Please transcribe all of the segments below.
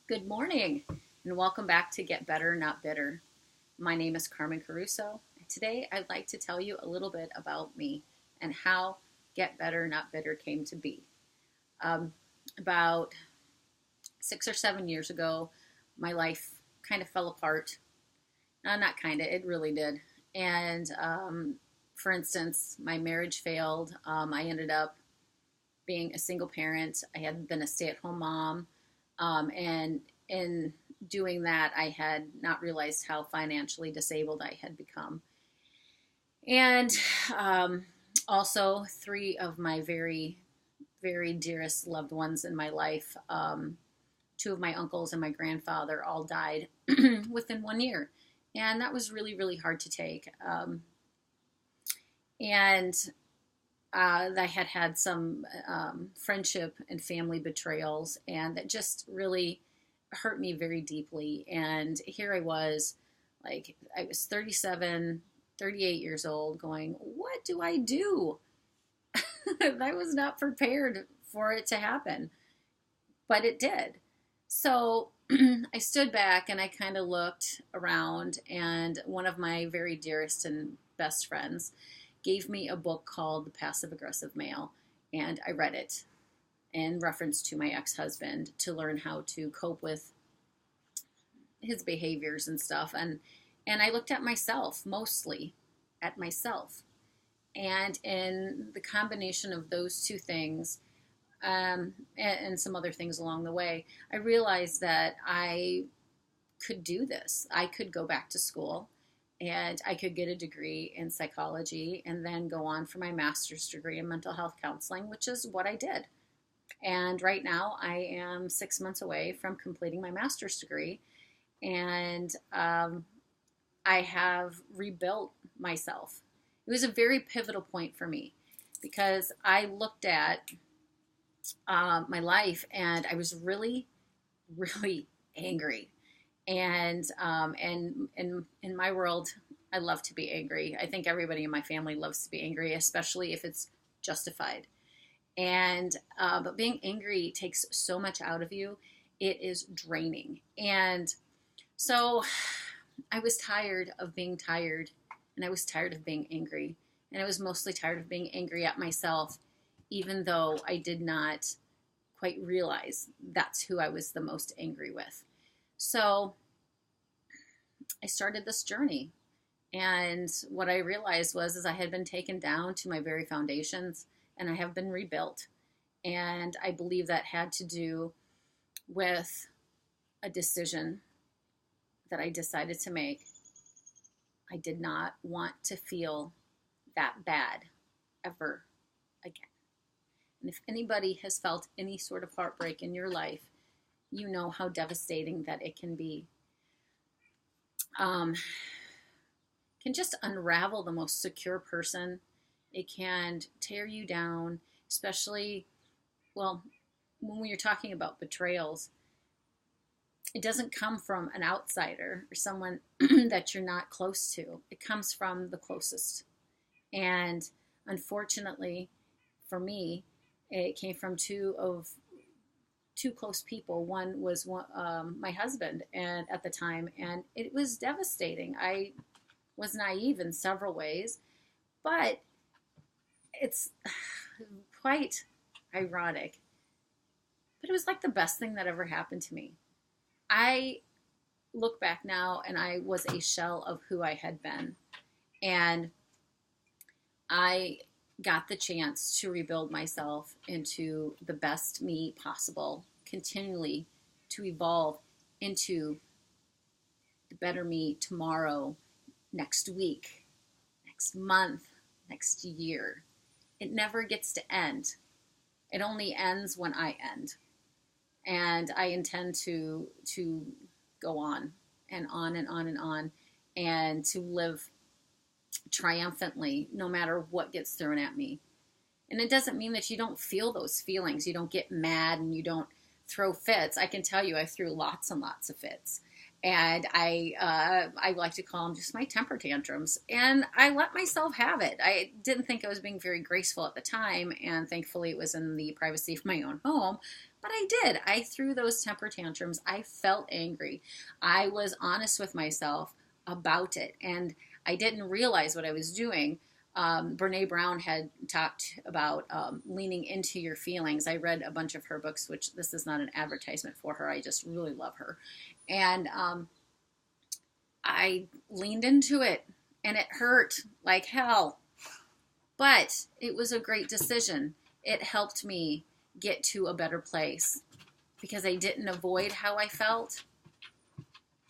Good morning, and welcome back to Get Better, Not Bitter. My name is Carmen Caruso. Today, I'd like to tell you a little bit about me and how Get Better, Not Bitter came to be. About 6 or 7 years ago, my life kind of fell apart. Not kind of, it really did. And for instance, my marriage failed. I ended up being a single parent. I had been a stay-at-home mom. And in doing that, I had not realized how financially disabled I had become. And also, three of my very, very dearest loved ones in my life, two of my uncles and my grandfather, all died within 1 year. And that was really, really hard to take. And I had had some friendship and family betrayals, and that just really hurt me very deeply. And here I was, like, I was 37, 38 years old, going, what do I do? I was not prepared for it to happen, but it did. So I stood back and I kind of looked around, and one of my very dearest and best friends gave me a book called The Passive Aggressive Male, and I read it in reference to my ex-husband to learn how to cope with his behaviors and stuff. And I looked at myself, mostly at myself. And in the combination of those two things, and some other things along the way, I realized that I could do this. I could go back to school and I could get a degree in psychology and then go on for my master's degree in mental health counseling, which is what I did. And right now I am 6 months away from completing my master's degree. And I have rebuilt myself. It was a very pivotal point for me because I looked at my life and I was really, really angry. And in my world, I love to be angry. I think everybody in my family loves to be angry, especially if it's justified. And but being angry takes so much out of you. It is draining. And so I was tired of being tired, and I was tired of being angry. And I was mostly tired of being angry at myself, even though I did not quite realize that's who I was the most angry with. So I started this journey, and what I realized was I had been taken down to my very foundations, and I have been rebuilt. And I believe that had to do with a decision that I decided to make. I did not want to feel that bad ever again. And if anybody has felt any sort of heartbreak in your life, you know how devastating that it can be. Can just unravel the most secure person. It can tear you down, especially, well, when you're talking about betrayals. It doesn't come from an outsider or someone that you're not close to. It comes from the closest. And unfortunately, for me, it came from two close people. One was my husband, and at the time, and it was devastating. I was naive in several ways, but it's quite ironic. But it was like the best thing that ever happened to me. I look back now, and I was a shell of who I had been, and I got the chance to rebuild myself into the best me possible, continually to evolve into the better me tomorrow, next week, next month, next year. It never gets to end. It only ends when I end. And I intend to go on and on and on and on, and to live triumphantly no matter what gets thrown at me. And it doesn't mean that you don't feel those feelings. You don't get mad and you don't throw fits. I can tell you I threw lots and lots of fits. And I like to call them just my temper tantrums. And I let myself have it. I didn't think I was being very graceful at the time, and thankfully it was in the privacy of my own home. But I did. I threw those temper tantrums. I felt angry. I was honest with myself about it, and I didn't realize what I was doing. Brene Brown had talked about leaning into your feelings. I read a bunch of her books, which this is not an advertisement for her. I just really love her. And I leaned into it, and it hurt like hell. But it was a great decision. It helped me get to a better place because I didn't avoid how I felt.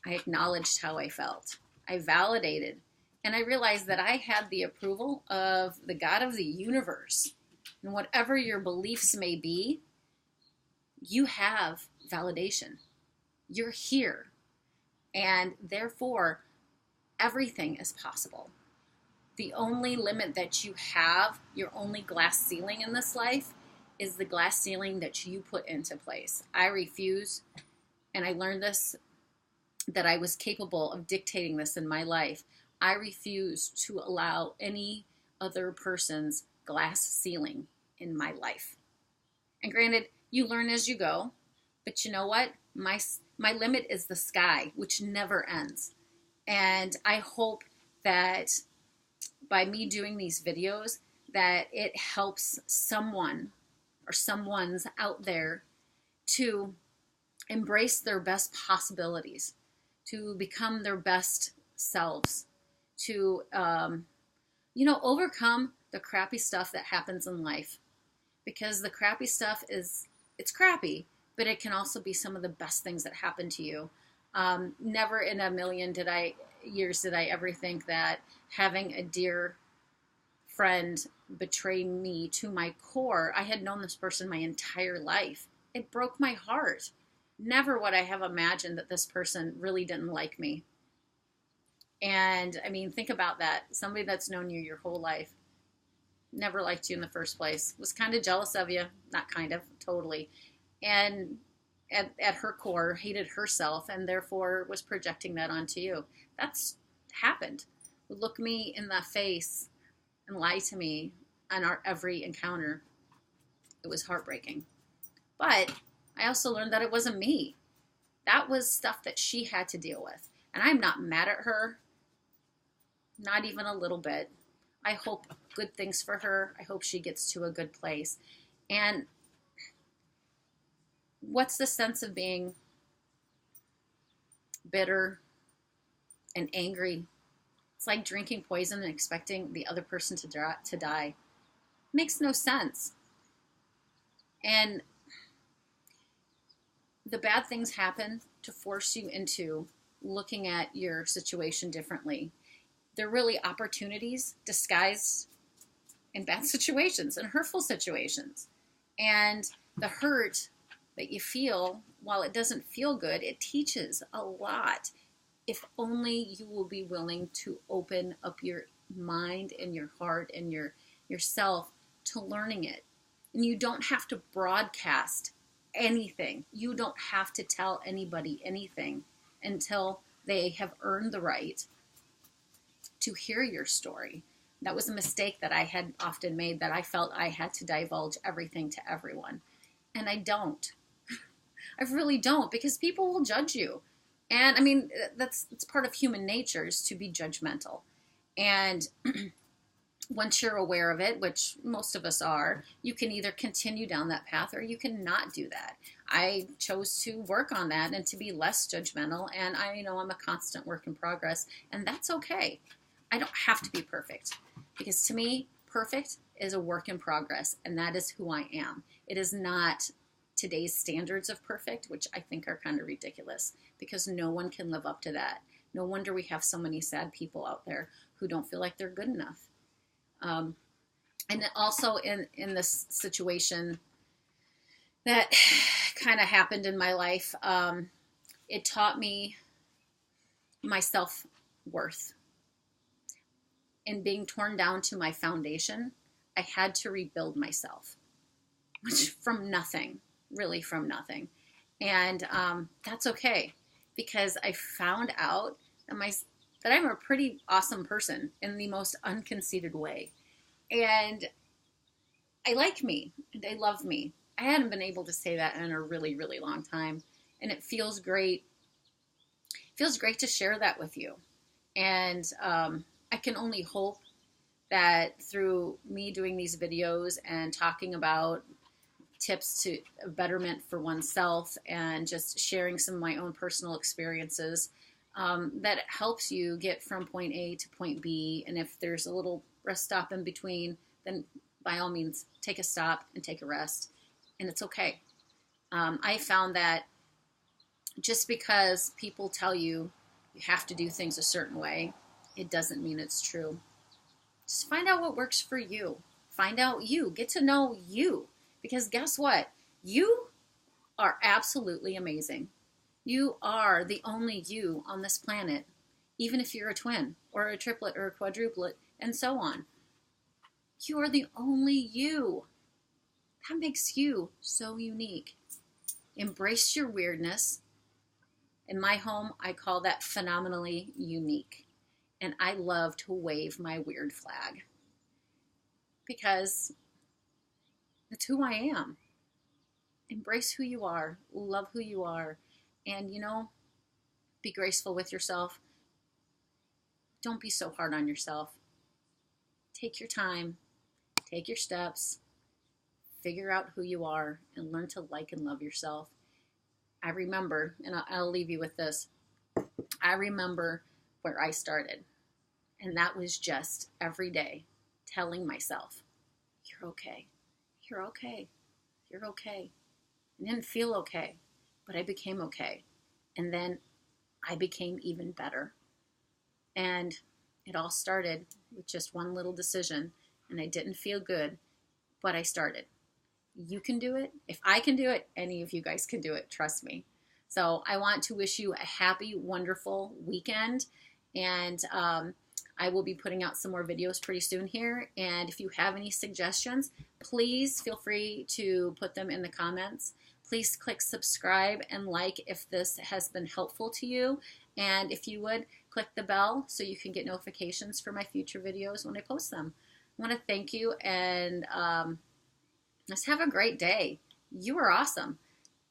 I acknowledged how I felt. I validated. And I realized that I had the approval of the God of the universe. And whatever your beliefs may be, you have validation. You're here. And therefore, everything is possible. The only limit that you have, your only glass ceiling in this life, is the glass ceiling that you put into place. I refuse, and I learned this, that I was capable of dictating this in my life. I refuse to allow any other person's glass ceiling in my life. And granted, you learn as you go, but you know what? My limit is the sky, which never ends. And I hope that by me doing these videos, that it helps someone or someone's out there to embrace their best possibilities, to become their best selves, to, overcome the crappy stuff that happens in life. Because the crappy stuff it's crappy, but it can also be some of the best things that happen to you. Never in a million years did I ever think that having a dear friend betray me to my core. I had known this person my entire life. It broke my heart. Never would I have imagined that this person really didn't like me. And I mean, think about that. Somebody that's known you your whole life, never liked you in the first place, was kind of jealous of you, not kind of, totally. And at her core, hated herself and therefore was projecting that onto you. That's happened. Would look me in the face and lie to me on our every encounter. It was heartbreaking. But I also learned that it wasn't me. That was stuff that she had to deal with. And I'm not mad at her, not even a little bit. I hope good things for her. I hope she gets to a good place. And what's the sense of being bitter and angry? It's like drinking poison and expecting the other person to die. Makes no sense. And the bad things happen to force you into looking at your situation differently. They're really opportunities disguised in bad situations and hurtful situations. And the hurt that you feel, while it doesn't feel good, it teaches a lot. If only you will be willing to open up your mind and your heart and yourself to learning it. And you don't have to broadcast anything. You don't have to tell anybody anything until they have earned the right to hear your story. That was a mistake that I had often made, that I felt I had to divulge everything to everyone. And I don't. I really don't, because people will judge you. And I mean, it's part of human nature, is to be judgmental. And once you're aware of it, which most of us are, you can either continue down that path or you can not do that. I chose to work on that and to be less judgmental. And I know I'm a constant work in progress, and that's okay. I don't have to be perfect, because to me, perfect is a work in progress, and that is who I am. It is not today's standards of perfect, which I think are kind of ridiculous, because no one can live up to that. No wonder we have so many sad people out there who don't feel like they're good enough. And also in this situation that kind of happened in my life, it taught me my self-worth. In being torn down to my foundation, I had to rebuild myself, which from nothing, really from nothing. And that's okay. because I found out that I'm a pretty awesome person in the most unconceited way. And I like me and I love me. I hadn't been able to say that in a really, really long time. And it feels great. It feels great to share that with you. And I can only hope that through me doing these videos and talking about tips to betterment for oneself and just sharing some of my own personal experiences, that it helps you get from point A to point B. And if there's a little rest stop in between, then by all means, take a stop and take a rest. And it's okay. I found that just because people tell you you have to do things a certain way, it doesn't mean it's true. Just find out what works for you. Find out you. Get to know you. Because guess what? You are absolutely amazing. You are the only you on this planet, even if you're a twin or a triplet or a quadruplet and so on. You are the only you. That makes you so unique. Embrace your weirdness. In my home, I call that phenomenally unique. And I love to wave my weird flag because that's who I am. Embrace who you are, love who you are, and be graceful with yourself. Don't be so hard on yourself. Take your time, take your steps, figure out who you are, and learn to like and love yourself. I remember, and I'll leave you with this, I remember where I started. And that was just every day telling myself, you're okay, you're okay, you're okay. I didn't feel okay, but I became okay. And then I became even better. And it all started with just one little decision. And I didn't feel good, but I started. You can do it. If I can do it, any of you guys can do it. Trust me. So I want to wish you a happy, wonderful weekend. And I will be putting out some more videos pretty soon here. And if you have any suggestions, please feel free to put them in the comments. Please click subscribe and like if this has been helpful to you. And if you would, click the bell so you can get notifications for my future videos when I post them. I want to thank you and let's have a great day. You are awesome.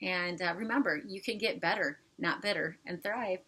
And remember, you can get better, not bitter, and thrive.